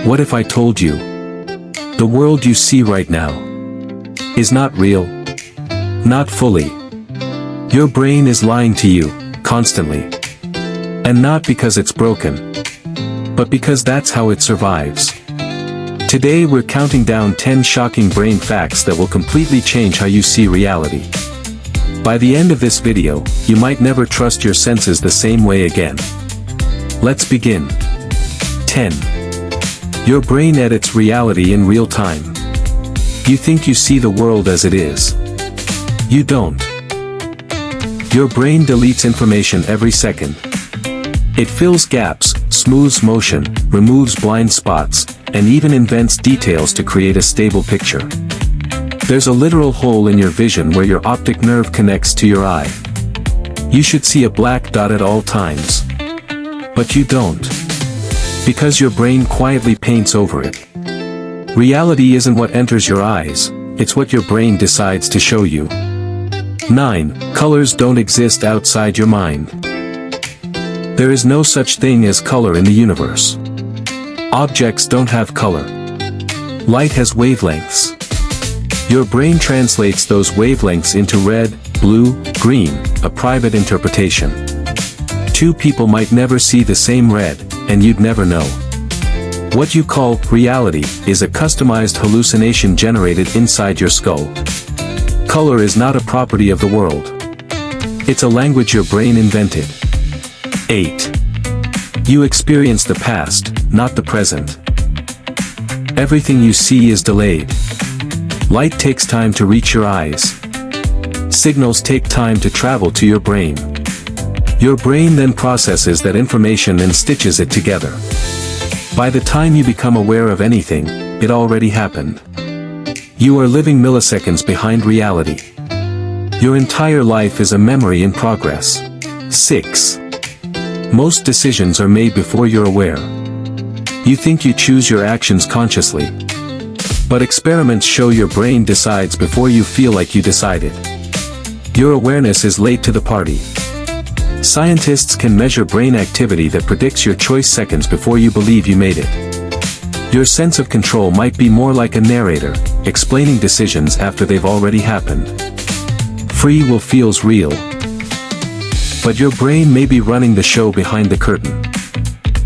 What if I told you the world you see right now is not real? Not fully. Your brain is lying to you, constantly. And not because it's broken, but because that's how it survives. Today we're counting down 10 shocking brain facts that will completely change how you see reality. By the end of this video, you might never trust your senses the same way again. Let's begin. 10. Your brain edits reality in real time. You think you see the world as it is. You don't. Your brain deletes information every second. It fills gaps, smooths motion, removes blind spots, and even invents details to create a stable picture. There's a literal hole in your vision where your optic nerve connects to your eye. You should see a black dot at all times. But you don't. Because your brain quietly paints over it. Reality isn't what enters your eyes, it's what your brain decides to show you. 9. Colors don't exist outside your mind. There is no such thing as color in the universe. Objects don't have color. Light has wavelengths. Your brain translates those wavelengths into red, blue, green, a private interpretation. Two people might never see the same red, and you'd never know. What you call reality is a customized hallucination generated inside your skull. Color is not a property of the world. It's a language your brain invented. 8. You experience the past, not the present. Everything you see is delayed. Light takes time to reach your eyes. Signals take time to travel to your brain. Your brain then processes that information and stitches it together. By the time you become aware of anything, it already happened. You are living milliseconds behind reality. Your entire life is a memory in progress. 6. Most decisions are made before you're aware. You think you choose your actions consciously. But experiments show your brain decides before you feel like you decided. Your awareness is late to the party. Scientists can measure brain activity that predicts your choice seconds before you believe you made it. Your sense of control might be more like a narrator, explaining decisions after they've already happened. Free will feels real. But your brain may be running the show behind the curtain.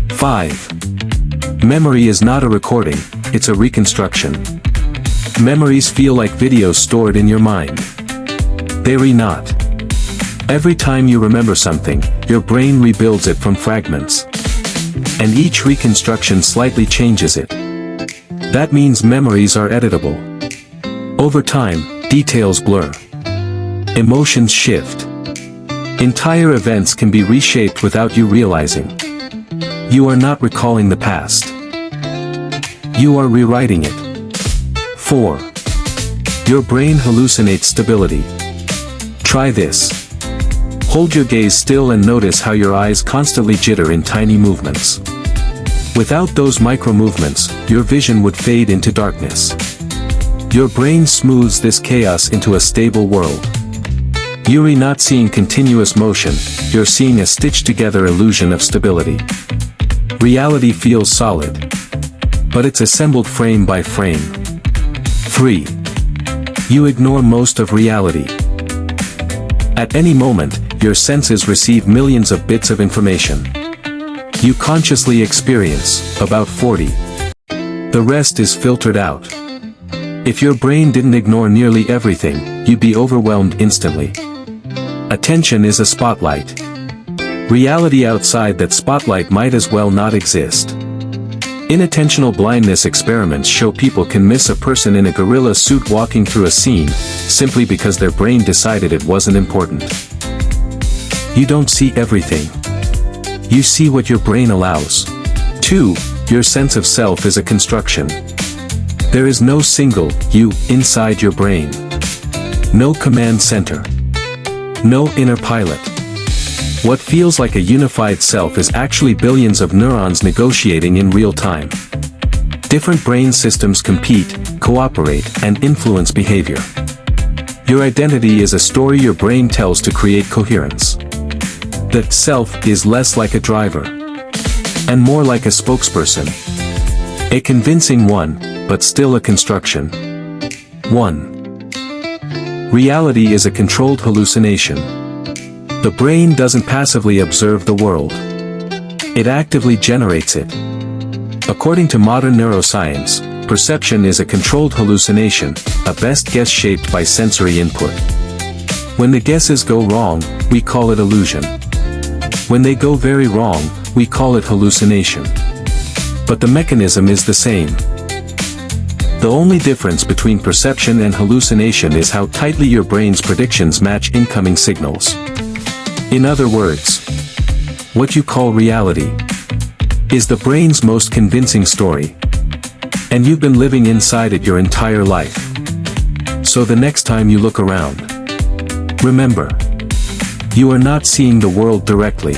5. Memory is not a recording, it's a reconstruction. Memories feel like videos stored in your mind. They're not. Every time you remember something, your brain rebuilds it from fragments. And each reconstruction slightly changes it. That means memories are editable. Over time, details blur. Emotions shift. Entire events can be reshaped without you realizing. You are not recalling the past. You are rewriting it. 4. Your brain hallucinates stability. Try this. Hold your gaze still and notice how your eyes constantly jitter in tiny movements. Without those micro movements, your vision would fade into darkness. Your brain smooths this chaos into a stable world. You're not seeing continuous motion, you're seeing a stitched-together illusion of stability. Reality feels solid. But it's assembled frame by frame. 3. You ignore most of reality. At any moment, your senses receive millions of bits of information. You consciously experience about 40. The rest is filtered out. If your brain didn't ignore nearly everything, you'd be overwhelmed instantly. Attention is a spotlight. Reality outside that spotlight might as well not exist. Inattentional blindness experiments show people can miss a person in a gorilla suit walking through a scene, simply because their brain decided it wasn't important. You don't see everything. You see what your brain allows. 2. Your sense of self is a construction. There is no single you inside your brain. No command center. No inner pilot. What feels like a unified self is actually billions of neurons negotiating in real time. Different brain systems compete, cooperate, and influence behavior. Your identity is a story your brain tells to create coherence. The self is less like a driver and more like a spokesperson. A convincing one, but still a construction. 1. Reality is a controlled hallucination. The brain doesn't passively observe the world. It actively generates it. According to modern neuroscience, perception is a controlled hallucination, a best guess shaped by sensory input. When the guesses go wrong, we call it illusion. When they go very wrong, we call it hallucination. But the mechanism is the same. The only difference between perception and hallucination is how tightly your brain's predictions match incoming signals. In other words, what you call reality is the brain's most convincing story. And you've been living inside it your entire life. So the next time you look around, remember, you are not seeing the world directly.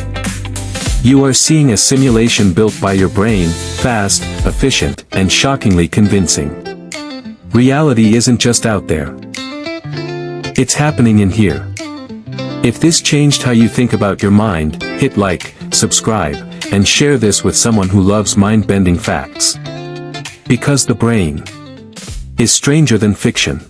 You are seeing a simulation built by your brain, fast, efficient, and shockingly convincing. Reality isn't just out there. It's happening in here. If this changed how you think about your mind, hit like, subscribe, and share this with someone who loves mind-bending facts. Because the brain is stranger than fiction.